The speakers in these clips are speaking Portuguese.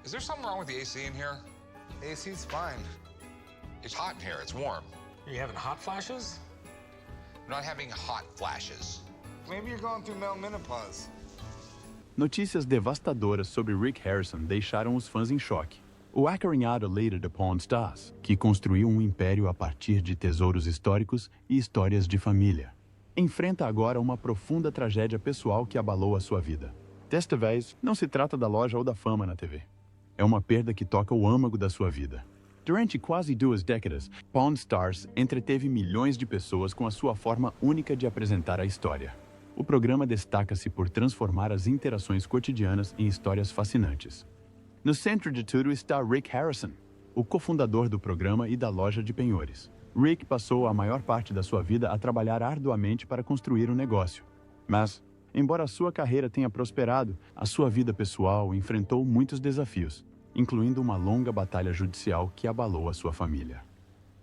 Is there something wrong with the AC in here? AC's fine. It's hot in here. It's warm. Are you having hot flashes? I'm not having hot flashes. Maybe you're going through male menopause. Notícias devastadoras sobre Rick Harrison deixaram os fãs em choque. O acarinhado Later de Pawn Stars, que construiu um império a partir de tesouros históricos e histórias de família, enfrenta agora uma profunda tragédia pessoal que abalou a sua vida. Desta vez, não se trata da loja ou da fama na TV. É uma perda que toca o âmago da sua vida. Durante quase 2 décadas, Pawn Stars entreteve milhões de pessoas com a sua forma única de apresentar a história. O programa destaca-se por transformar as interações cotidianas em histórias fascinantes. No centro de tudo está Rick Harrison, o cofundador do programa e da loja de penhores. Rick passou a maior parte da sua vida a trabalhar arduamente para construir um negócio. Mas, embora a sua carreira tenha prosperado, a sua vida pessoal enfrentou muitos desafios, incluindo uma longa batalha judicial que abalou a sua família.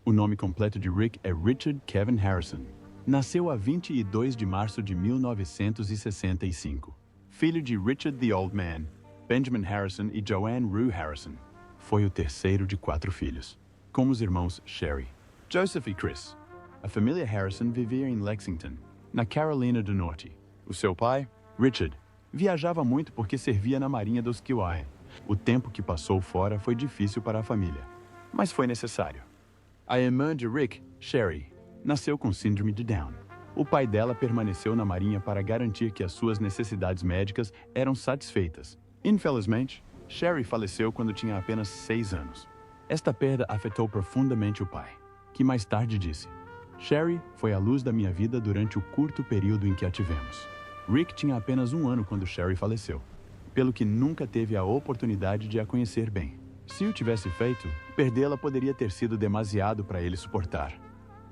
O nome completo de Rick é Richard Kevin Harrison. Nasceu a 22 de março de 1965. Filho de Richard the Old Man, Benjamin Harrison e Joanne Rue Harrison. Foi o terceiro de 4 filhos, com os irmãos Sherry, Joseph e Chris. A família Harrison vivia em Lexington, na Carolina do Norte. O seu pai, Richard, viajava muito porque servia na Marinha dos Kiwaien. O tempo que passou fora foi difícil para a família, mas foi necessário. A irmã de Rick, Sherry, nasceu com síndrome de Down. O pai dela permaneceu na Marinha para garantir que as suas necessidades médicas eram satisfeitas. Infelizmente, Sherry faleceu quando tinha apenas 6 anos. Esta perda afetou profundamente o pai, que mais tarde disse: "Sherry foi a luz da minha vida durante o curto período em que a tivemos." Rick tinha apenas 1 ano quando Sherry faleceu, pelo que nunca teve a oportunidade de a conhecer bem. Se o tivesse feito, perdê-la poderia ter sido demasiado para ele suportar.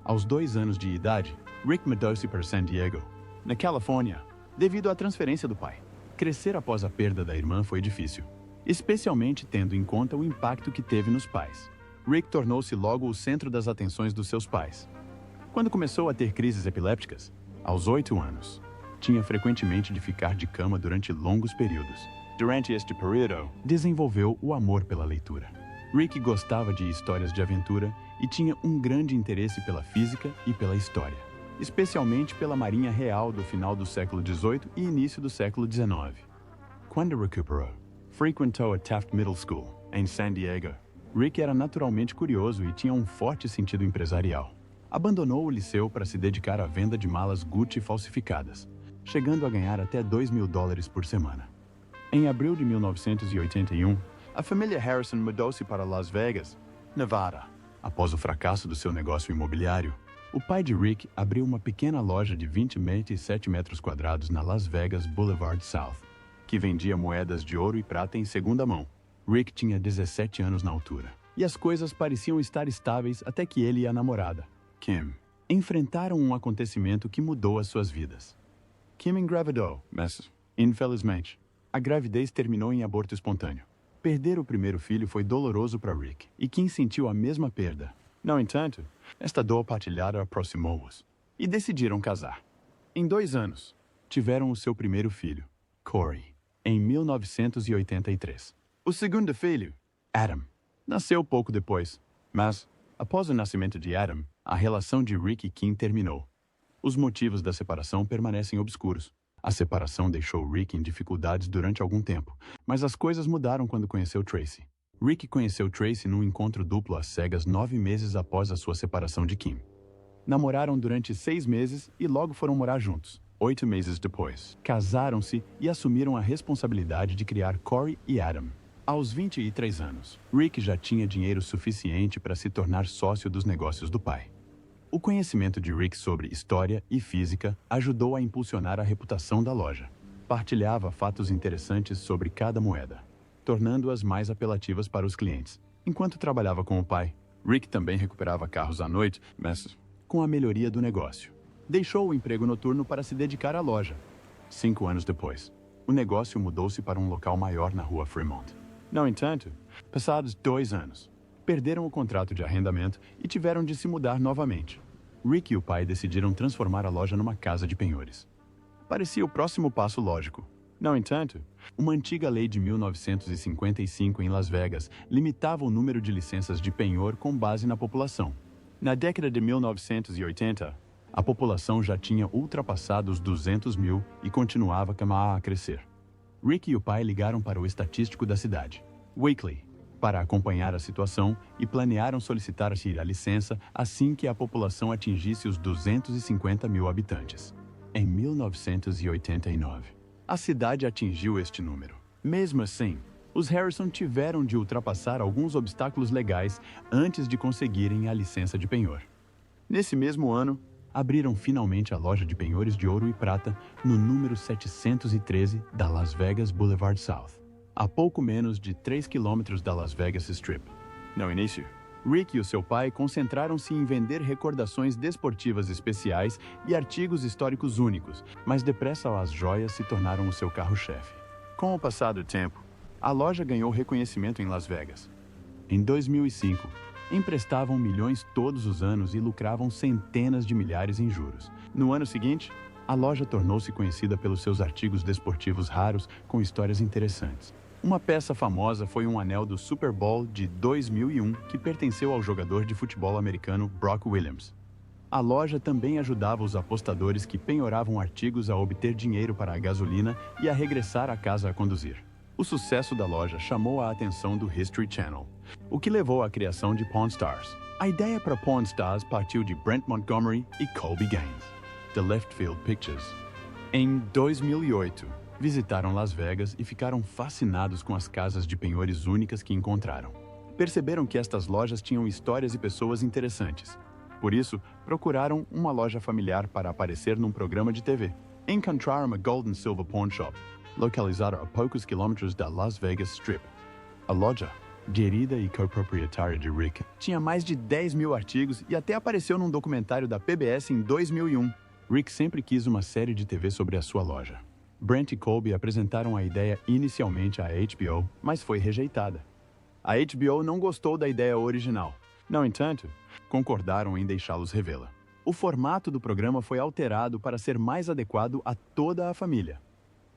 Aos 2 anos de idade, Rick mudou-se para San Diego, na Califórnia, devido à transferência do pai. Crescer após a perda da irmã foi difícil, especialmente tendo em conta o impacto que teve nos pais. Rick tornou-se logo o centro das atenções dos seus pais. Quando começou a ter crises epilépticas, aos 8 anos, tinha frequentemente de ficar de cama durante longos períodos. Durante este período, desenvolveu o amor pela leitura. Rick gostava de histórias de aventura e tinha um grande interesse pela física e pela história, especialmente pela Marinha Real do final do século XVIII e início do século XIX. Quando recuperou, frequentou a Taft Middle School, em San Diego. Rick era naturalmente curioso e tinha um forte sentido empresarial. Abandonou o liceu para se dedicar à venda de malas Gucci falsificadas, chegando a ganhar até $2.000 por semana. Em abril de 1981, a família Harrison mudou-se para Las Vegas, Nevada. Após o fracasso do seu negócio imobiliário, o pai de Rick abriu uma pequena loja de 27 metros quadrados na Las Vegas Boulevard South, que vendia moedas de ouro e prata em segunda mão. Rick tinha 17 anos na altura, e as coisas pareciam estar estáveis até que ele e a namorada, Kim, enfrentaram um acontecimento que mudou as suas vidas. Kim engravidou, mas, infelizmente, a gravidez terminou em aborto espontâneo. Perder o primeiro filho foi doloroso para Rick, e Kim sentiu a mesma perda. No entanto, esta dor partilhada aproximou-os, e decidiram casar. Em 2 anos, tiveram o seu primeiro filho, Corey, em 1983. O segundo filho, Adam, nasceu pouco depois, mas, após o nascimento de Adam, a relação de Rick e Kim terminou. Os motivos da separação permanecem obscuros. A separação deixou Rick em dificuldades durante algum tempo, mas as coisas mudaram quando conheceu Tracy. Rick conheceu Tracy num encontro duplo às cegas 9 meses após a sua separação de Kim. Namoraram durante 6 meses e logo foram morar juntos. 8 meses depois, casaram-se e assumiram a responsabilidade de criar Corey e Adam. Aos 23 anos, Rick já tinha dinheiro suficiente para se tornar sócio dos negócios do pai. O conhecimento de Rick sobre história e física ajudou a impulsionar a reputação da loja. Partilhava fatos interessantes sobre cada moeda, tornando-as mais apelativas para os clientes. Enquanto trabalhava com o pai, Rick também recuperava carros à noite, mas com a melhoria do negócio. Deixou o emprego noturno para se dedicar à loja. 5 anos depois, o negócio mudou-se para um local maior na rua Fremont. No entanto, passados 2 anos, perderam o contrato de arrendamento e tiveram de se mudar novamente. Rick e o pai decidiram transformar a loja numa casa de penhores. Parecia o próximo passo lógico, No entanto, uma antiga lei de 1955 em Las Vegas limitava o número de licenças de penhor com base na população. Na década de 1980, a população já tinha ultrapassado os 200 mil e continuava a crescer. Rick e o pai ligaram para o estatístico da cidade, Wakely, para acompanhar a situação e planearam solicitar a licença assim que a população atingisse os 250 mil habitantes. Em 1989, a cidade atingiu este número. Mesmo assim, os Harrison tiveram de ultrapassar alguns obstáculos legais antes de conseguirem a licença de penhor. Nesse mesmo ano, abriram finalmente a loja de penhores de ouro e prata no número 713 da Las Vegas Boulevard South, a pouco menos de 3 quilômetros da Las Vegas Strip. No início, Rick e o seu pai concentraram-se em vender recordações desportivas especiais e artigos históricos únicos, mas depressa as joias se tornaram o seu carro-chefe. Com o passar do tempo, a loja ganhou reconhecimento em Las Vegas. Em 2005, emprestavam milhões todos os anos e lucravam centenas de milhares em juros. No ano seguinte, a loja tornou-se conhecida pelos seus artigos desportivos raros com histórias interessantes. Uma peça famosa foi um anel do Super Bowl de 2001 que pertenceu ao jogador de futebol americano Brock Williams. A loja também ajudava os apostadores que penhoravam artigos a obter dinheiro para a gasolina e a regressar à casa a conduzir. O sucesso da loja chamou a atenção do History Channel, o que levou à criação de Pawn Stars. A ideia para Pawn Stars partiu de Brent Montgomery e Colby Gaines, The Left Field Pictures. Em 2008, visitaram Las Vegas e ficaram fascinados com as casas de penhores únicas que encontraram. Perceberam que estas lojas tinham histórias e pessoas interessantes. Por isso, procuraram uma loja familiar para aparecer num programa de TV. Encontraram a Gold & Silver Pawn Shop, localizada a poucos quilômetros da Las Vegas Strip. A loja, gerida e coproprietária de Rick, tinha mais de 10 mil artigos e até apareceu num documentário da PBS em 2001. Rick sempre quis uma série de TV sobre a sua loja. Brent e Colby apresentaram a ideia inicialmente à HBO, mas foi rejeitada. A HBO não gostou da ideia original. No entanto, concordaram em deixá-los revê-la. O formato do programa foi alterado para ser mais adequado a toda a família.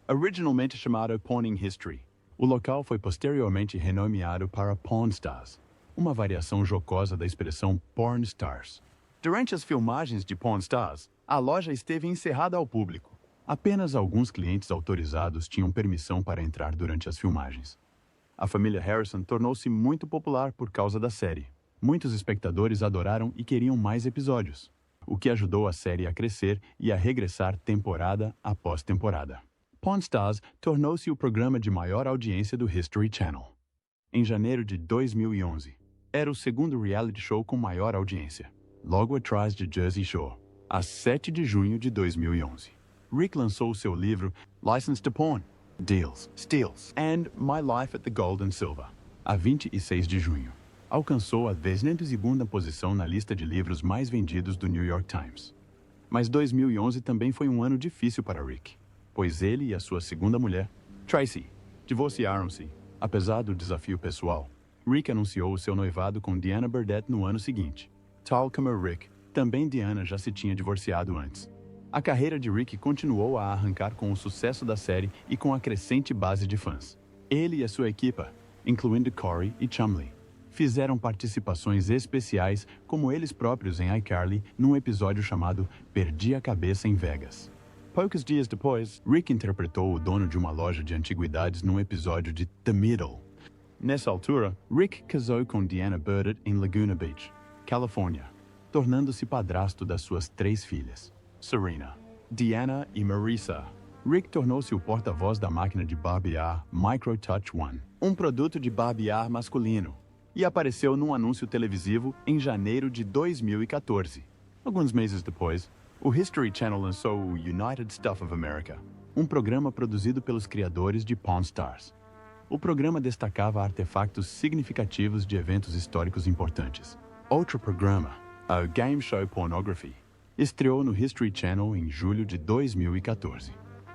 Originalmente chamado Pawning History, o local foi posteriormente renomeado para Pawn Stars, uma variação jocosa da expressão Porn Stars. Durante as filmagens de Pawn Stars, a loja esteve encerrada ao público. Apenas alguns clientes autorizados tinham permissão para entrar durante as filmagens. A família Harrison tornou-se muito popular por causa da série. Muitos espectadores adoraram e queriam mais episódios, o que ajudou a série a crescer e a regressar temporada após temporada. Pawn Stars tornou-se o programa de maior audiência do History Channel. Em janeiro de 2011, era o segundo reality show com maior audiência, logo atrás de Jersey Shore, a 7 de junho de 2011. Rick lançou seu livro License to Pawn, Deals, Steals, and My Life at the Gold and Silver, a 26 de junho. Alcançou a 22ª posição na lista de livros mais vendidos do New York Times. Mas 2011 também foi um ano difícil para Rick, pois ele e a sua segunda mulher, Tracy, divorciaram-se. Apesar do desafio pessoal, Rick anunciou o seu noivado com Diana Burdett no ano seguinte. Tal como Rick, também Diana já se tinha divorciado antes. A carreira de Rick continuou a arrancar com o sucesso da série e com a crescente base de fãs. Ele e a sua equipa, incluindo Corey e Chumley, fizeram participações especiais como eles próprios em iCarly num episódio chamado Perdi a Cabeça em Vegas. Poucos dias depois, Rick interpretou o dono de uma loja de antiguidades num episódio de The Middle. Nessa altura, Rick casou com Diana Burdett em Laguna Beach, Califórnia, tornando-se padrasto das suas 3 filhas, Serena, Diana e Marissa. Rick tornou-se o porta-voz da máquina de barbear Micro Touch One, um produto de barbear masculino, e apareceu num anúncio televisivo em janeiro de 2014. Alguns meses depois, o History Channel lançou o United Stuff of America, um programa produzido pelos criadores de Pawn Stars. O programa destacava artefatos significativos de eventos históricos importantes. Outro programa, a Game Show Pornography, estreou no History Channel em julho de 2014.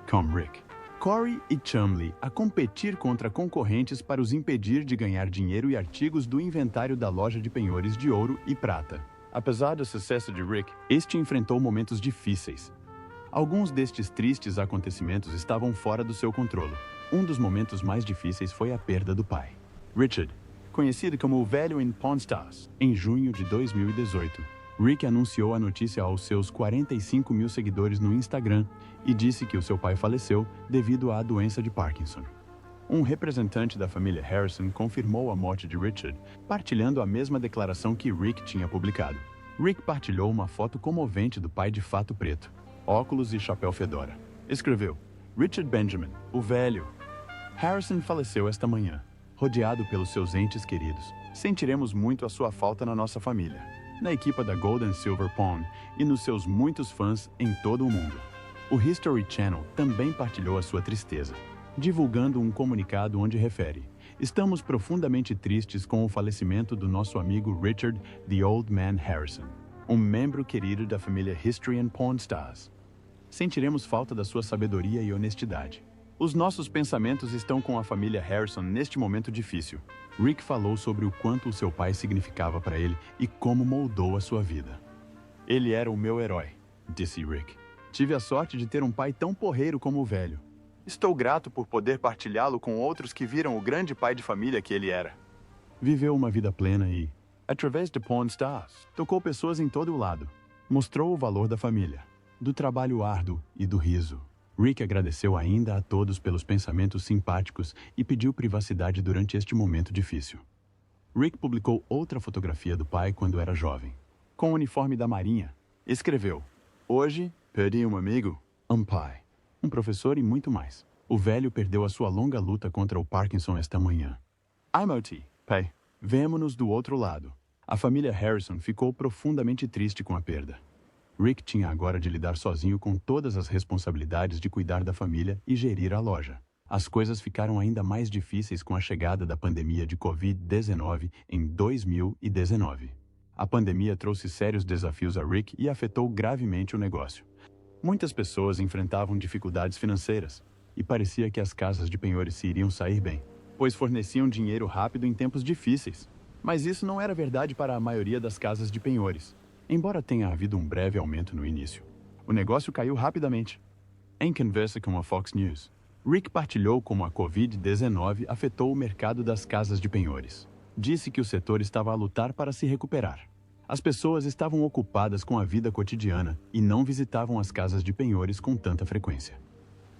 Com Rick, Corey e Chumley a competir contra concorrentes para os impedir de ganhar dinheiro e artigos do inventário da loja de penhores de ouro e prata. Apesar do sucesso de Rick, este enfrentou momentos difíceis. Alguns destes tristes acontecimentos estavam fora do seu controle. Um dos momentos mais difíceis foi a perda do pai, Richard, conhecido como o Velho em Pawn Stars. Em junho de 2018, Rick anunciou a notícia aos seus 45 mil seguidores no Instagram e disse que o seu pai faleceu devido à doença de Parkinson. Um representante da família Harrison confirmou a morte de Richard, partilhando a mesma declaração que Rick tinha publicado. Rick partilhou uma foto comovente do pai de fato preto, óculos e chapéu fedora. Escreveu: Richard Benjamin, o velho. Harrison faleceu esta manhã, rodeado pelos seus entes queridos. Sentiremos muito a sua falta na nossa família, na equipa da Gold and Silver Pawn e nos seus muitos fãs em todo o mundo. O History Channel também partilhou a sua tristeza, divulgando um comunicado onde refere: estamos profundamente tristes com o falecimento do nosso amigo Richard "The Old Man" Harrison, um membro querido da família History and Pawn Stars. Sentiremos falta da sua sabedoria e honestidade. Os nossos pensamentos estão com a família Harrison neste momento difícil. Rick falou sobre o quanto o seu pai significava para ele e como moldou a sua vida. Ele era o meu herói, disse Rick. Tive a sorte de ter um pai tão porreiro como o velho. Estou grato por poder partilhá-lo com outros que viram o grande pai de família que ele era. Viveu uma vida plena e, através de Pawn Stars, tocou pessoas em todo o lado. Mostrou o valor da família, do trabalho árduo e do riso. Rick agradeceu ainda a todos pelos pensamentos simpáticos e pediu privacidade durante este momento difícil. Rick publicou outra fotografia do pai quando era jovem, com o uniforme da Marinha. Escreveu: hoje, perdi um amigo, um pai, um professor e muito mais. O velho perdeu a sua longa luta contra o Parkinson esta manhã. I'm OT, pai. Vemo-nos do outro lado. A família Harrison ficou profundamente triste com a perda. Rick tinha agora de lidar sozinho com todas as responsabilidades de cuidar da família e gerir a loja. As coisas ficaram ainda mais difíceis com a chegada da pandemia de Covid-19 em 2019. A pandemia trouxe sérios desafios a Rick e afetou gravemente o negócio. Muitas pessoas enfrentavam dificuldades financeiras e parecia que as casas de penhores se iriam sair bem, pois forneciam dinheiro rápido em tempos difíceis. Mas isso não era verdade para a maioria das casas de penhores. Embora tenha havido um breve aumento no início, o negócio caiu rapidamente. Em conversa com a Fox News, Rick partilhou como a Covid-19 afetou o mercado das casas de penhores. Disse que o setor estava a lutar para se recuperar. As pessoas estavam ocupadas com a vida cotidiana e não visitavam as casas de penhores com tanta frequência.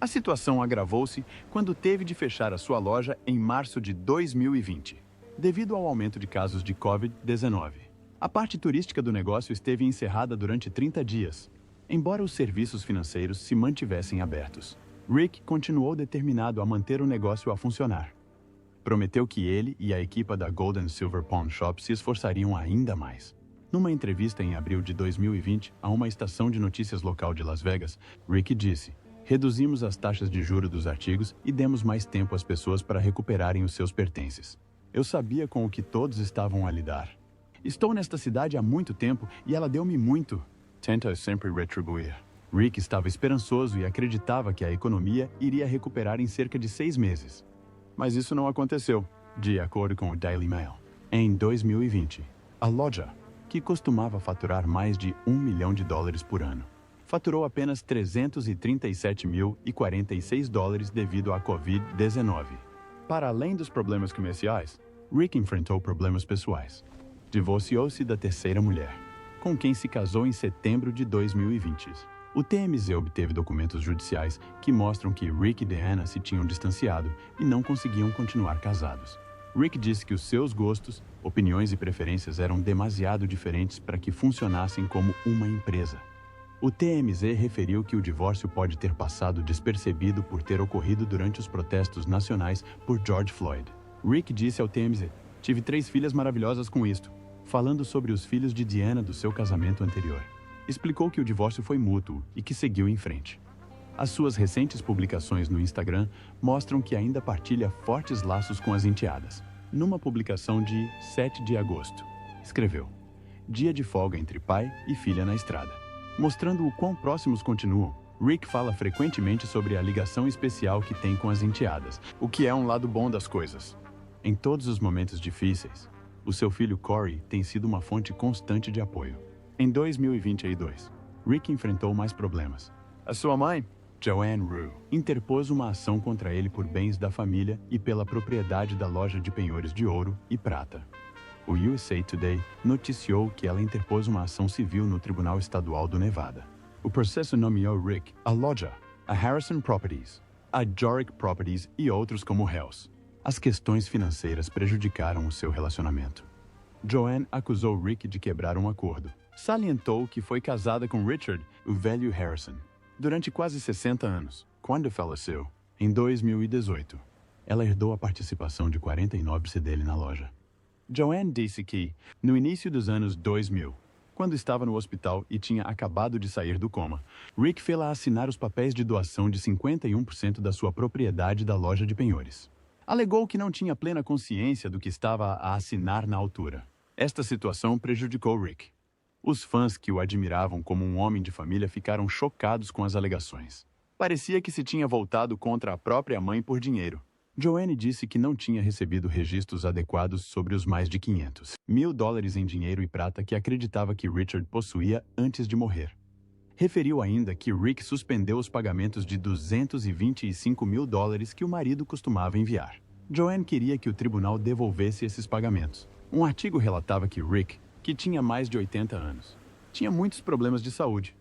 A situação agravou-se quando teve de fechar a sua loja em março de 2020, devido ao aumento de casos de Covid-19. A parte turística do negócio esteve encerrada durante 30 dias, embora os serviços financeiros se mantivessem abertos. Rick continuou determinado a manter o negócio a funcionar. Prometeu que ele e a equipa da Gold and Silver Pawn Shop se esforçariam ainda mais. Numa entrevista em abril de 2020 a uma estação de notícias local de Las Vegas, Rick disse: reduzimos as taxas de juros dos artigos e demos mais tempo às pessoas para recuperarem os seus pertences. Eu sabia com o que todos estavam a lidar. Estou nesta cidade há muito tempo e ela deu-me muito. Tenta sempre retribuir. Rick estava esperançoso e acreditava que a economia iria recuperar em cerca de 6 meses. Mas isso não aconteceu, de acordo com o Daily Mail. Em 2020, a loja, que costumava faturar mais de $1 milhão por ano, faturou apenas $337.046 devido à Covid-19. Para além dos problemas comerciais, Rick enfrentou problemas pessoais. Divorciou-se da terceira mulher, com quem se casou em setembro de 2020. O TMZ obteve documentos judiciais que mostram que Rick e Deanna se tinham distanciado e não conseguiam continuar casados. Rick disse que os seus gostos, opiniões e preferências eram demasiado diferentes para que funcionassem como uma empresa. O TMZ referiu que o divórcio pode ter passado despercebido por ter ocorrido durante os protestos nacionais por George Floyd. Rick disse ao TMZ: tive 3 filhas maravilhosas com isto, falando sobre os filhos de Deanna do seu casamento anterior. Explicou que o divórcio foi mútuo e que seguiu em frente. As suas recentes publicações no Instagram mostram que ainda partilha fortes laços com as enteadas. Numa publicação de 7 de agosto, escreveu: dia de folga entre pai e filha na estrada. Mostrando o quão próximos continuam, Rick fala frequentemente sobre a ligação especial que tem com as enteadas, o que é um lado bom das coisas. Em todos os momentos difíceis, o seu filho Corey tem sido uma fonte constante de apoio. Em 2022, Rick enfrentou mais problemas. A sua mãe, Joanne Rue, interpôs uma ação contra ele por bens da família e pela propriedade da loja de penhores de ouro e prata. O USA Today noticiou que ela interpôs uma ação civil no Tribunal Estadual do Nevada. O processo nomeou Rick, a loja, a Harrison Properties, a Jorick Properties e outros como réus. As questões financeiras prejudicaram o seu relacionamento. Joanne acusou Rick de quebrar um acordo. Salientou que foi casada com Richard, o velho Harrison, durante quase 60 anos, quando faleceu, em 2018. Ela herdou a participação de 49% dele na loja. Joanne disse que, no início dos anos 2000, quando estava no hospital e tinha acabado de sair do coma, Rick fez-la assinar os papéis de doação de 51% da sua propriedade da loja de penhores. Alegou que não tinha plena consciência do que estava a assinar na altura. Esta situação prejudicou Rick. Os fãs que o admiravam como um homem de família ficaram chocados com as alegações. Parecia que se tinha voltado contra a própria mãe por dinheiro. Joanne disse que não tinha recebido registros adequados sobre os mais de $500,000 em dinheiro e prata que acreditava que Richard possuía antes de morrer. Referiu ainda que Rick suspendeu os pagamentos de $225,000 que o marido costumava enviar. Joanne queria que o tribunal devolvesse esses pagamentos. Um artigo relatava que Rick, que tinha mais de 80 anos, tinha muitos problemas de saúde.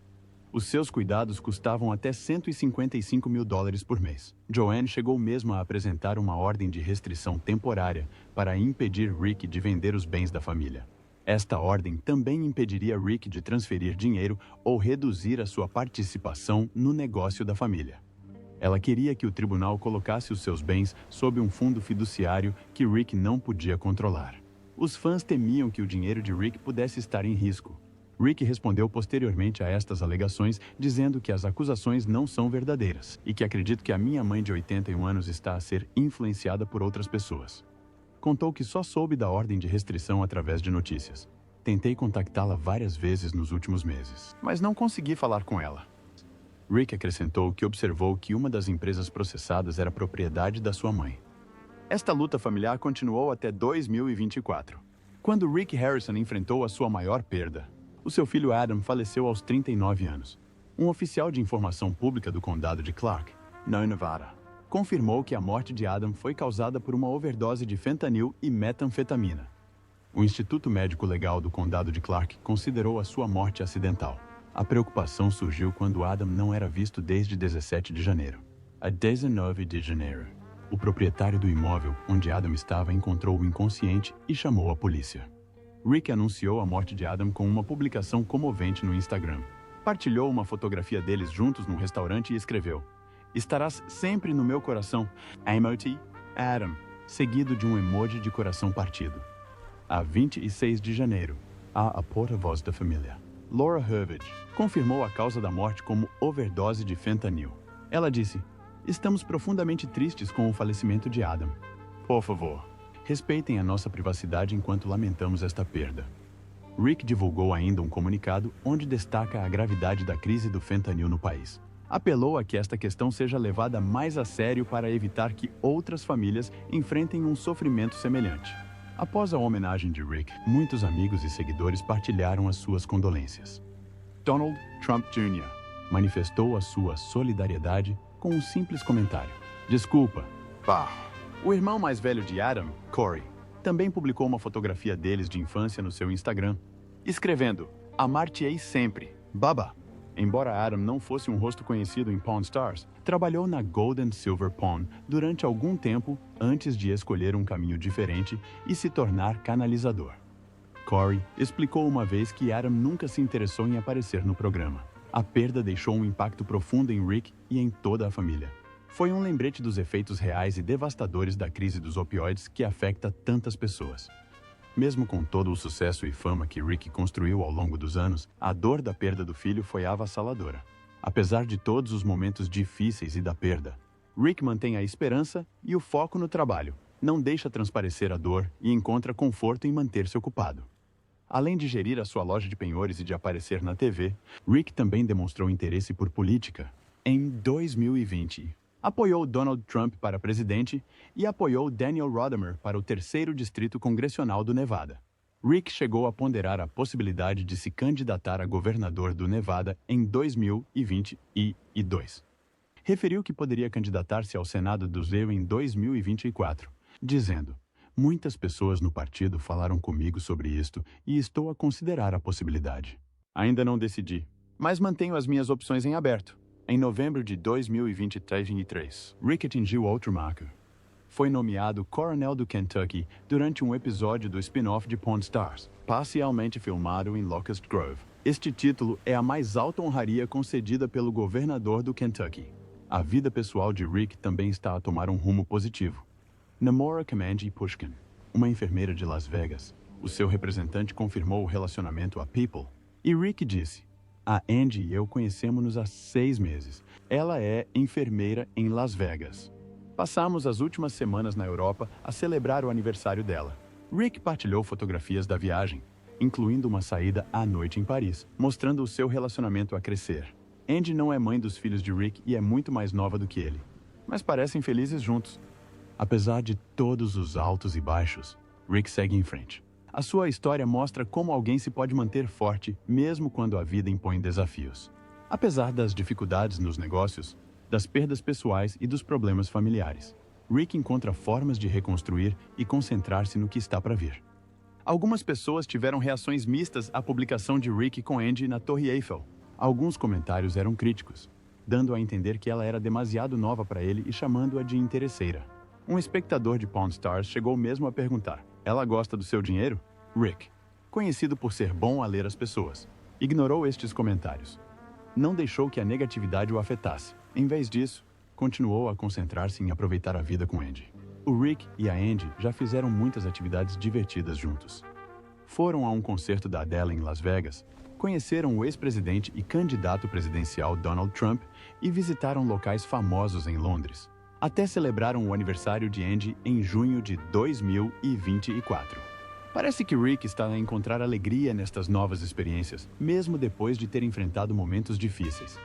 Os seus cuidados custavam até $155,000 por mês. Joanne chegou mesmo a apresentar uma ordem de restrição temporária para impedir Rick de vender os bens da família. Esta ordem também impediria Rick de transferir dinheiro ou reduzir a sua participação no negócio da família. Ela queria que o tribunal colocasse os seus bens sob um fundo fiduciário que Rick não podia controlar. Os fãs temiam que o dinheiro de Rick pudesse estar em risco. Rick respondeu posteriormente a estas alegações, dizendo que as acusações não são verdadeiras e que acredito que a minha mãe de 81 anos está a ser influenciada por outras pessoas. Contou que só soube da ordem de restrição através de notícias. Tentei contactá-la várias vezes nos últimos meses, mas não consegui falar com ela. Rick acrescentou que observou que uma das empresas processadas era propriedade da sua mãe. Esta luta familiar continuou até 2024, quando Rick Harrison enfrentou a sua maior perda. O seu filho Adam faleceu aos 39 anos. Um oficial de informação pública do condado de Clark, no Nevada, confirmou que a morte de Adam foi causada por uma overdose de fentanil e metanfetamina. O Instituto Médico Legal do condado de Clark considerou a sua morte acidental. A preocupação surgiu quando Adam não era visto desde 17 de janeiro. A 19 de janeiro, o proprietário do imóvel onde Adam estava encontrou-o inconsciente e chamou a polícia. Rick anunciou a morte de Adam com uma publicação comovente no Instagram. Partilhou uma fotografia deles juntos num restaurante e escreveu: "Estarás sempre no meu coração, emoji, Adam", seguido de um emoji de coração partido. A 26 de janeiro, a porta-voz da família, Laura Hervage, confirmou a causa da morte como overdose de fentanil. Ela disse: "Estamos profundamente tristes com o falecimento de Adam. Por favor, respeitem a nossa privacidade enquanto lamentamos esta perda." Rick divulgou ainda um comunicado onde destaca a gravidade da crise do fentanil no país. Apelou a que esta questão seja levada mais a sério para evitar que outras famílias enfrentem um sofrimento semelhante. Após a homenagem de Rick, muitos amigos e seguidores partilharam as suas condolências. Donald Trump Jr. manifestou a sua solidariedade com um simples comentário: "Desculpa, pá." O irmão mais velho de Adam, Corey, também publicou uma fotografia deles de infância no seu Instagram, escrevendo: "Amar-te-ei sempre, Baba." Embora Adam não fosse um rosto conhecido em Pawn Stars, trabalhou na Gold and Silver Pawn durante algum tempo antes de escolher um caminho diferente e se tornar canalizador. Corey explicou uma vez que Adam nunca se interessou em aparecer no programa. A perda deixou um impacto profundo em Rick e em toda a família. Foi um lembrete dos efeitos reais e devastadores da crise dos opioides que afeta tantas pessoas. Mesmo com todo o sucesso e fama que Rick construiu ao longo dos anos, a dor da perda do filho foi avassaladora. Apesar de todos os momentos difíceis e da perda, Rick mantém a esperança e o foco no trabalho, não deixa transparecer a dor e encontra conforto em manter-se ocupado. Além de gerir a sua loja de penhores e de aparecer na TV, Rick também demonstrou interesse por política. Em 2020, apoiou Donald Trump para presidente e apoiou Daniel Rodimer para o 3º Distrito Congressional do Nevada. Rick chegou a ponderar a possibilidade de se candidatar a governador do Nevada em 2022. Referiu que poderia candidatar-se ao Senado do Zeu em 2024, dizendo: "Muitas pessoas no partido falaram comigo sobre isto e estou a considerar a possibilidade. Ainda não decidi, mas mantenho as minhas opções em aberto." Em novembro de 2023, Rick atingiu outro marco. Foi nomeado Coronel do Kentucky durante um episódio do spin-off de Pawn Stars, parcialmente filmado em Locust Grove. Este título é a mais alta honraria concedida pelo governador do Kentucky. A vida pessoal de Rick também está a tomar um rumo positivo. Namora Kamanji Pushkin, uma enfermeira de Las Vegas. O seu representante confirmou o relacionamento a People. E Rick disse: "A Angie e eu conhecemos-nos há 6 meses. Ela é enfermeira em Las Vegas. Passamos as últimas semanas na Europa a celebrar o aniversário dela." Rick partilhou fotografias da viagem, incluindo uma saída à noite em Paris, mostrando o seu relacionamento a crescer. Angie não é mãe dos filhos de Rick e é muito mais nova do que ele, mas parecem felizes juntos. Apesar de todos os altos e baixos, Rick segue em frente. A sua história mostra como alguém se pode manter forte mesmo quando a vida impõe desafios. Apesar das dificuldades nos negócios, das perdas pessoais e dos problemas familiares, Rick encontra formas de reconstruir e concentrar-se no que está para vir. Algumas pessoas tiveram reações mistas à publicação de Rick com Angie na Torre Eiffel. Alguns comentários eram críticos, dando a entender que ela era demasiado nova para ele e chamando-a de interesseira. Um espectador de Pawn Stars chegou mesmo a perguntar: "Ela gosta do seu dinheiro?" Rick, conhecido por ser bom a ler as pessoas, ignorou estes comentários. Não deixou que a negatividade o afetasse. Em vez disso, continuou a concentrar-se em aproveitar a vida com Angie. O Rick e a Angie já fizeram muitas atividades divertidas juntos. Foram a um concerto da Adele em Las Vegas, conheceram o ex-presidente e candidato presidencial Donald Trump e visitaram locais famosos em Londres. Até celebraram o aniversário de Angie em junho de 2024. Parece que Rick está a encontrar alegria nestas novas experiências, mesmo depois de ter enfrentado momentos difíceis.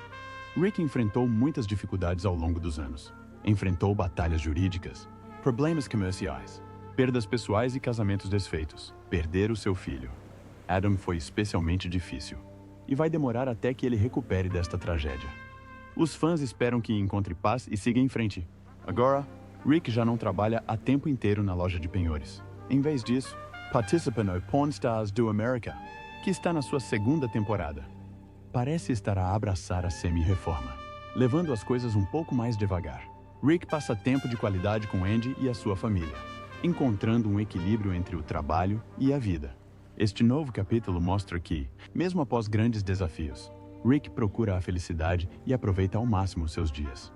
Rick enfrentou muitas dificuldades ao longo dos anos. Enfrentou batalhas jurídicas, problemas comerciais, perdas pessoais e casamentos desfeitos. Perder o seu filho, Adam, foi especialmente difícil. E vai demorar até que ele recupere desta tragédia. Os fãs esperam que encontre paz e siga em frente. Agora, Rick já não trabalha a tempo inteiro na loja de penhores. Em vez disso, participa no Pawn Stars do America, que está na sua 2ª temporada. Parece estar a abraçar a semi-reforma, levando as coisas um pouco mais devagar. Rick passa tempo de qualidade com Angie e a sua família, encontrando um equilíbrio entre o trabalho e a vida. Este novo capítulo mostra que, mesmo após grandes desafios, Rick procura a felicidade e aproveita ao máximo seus dias.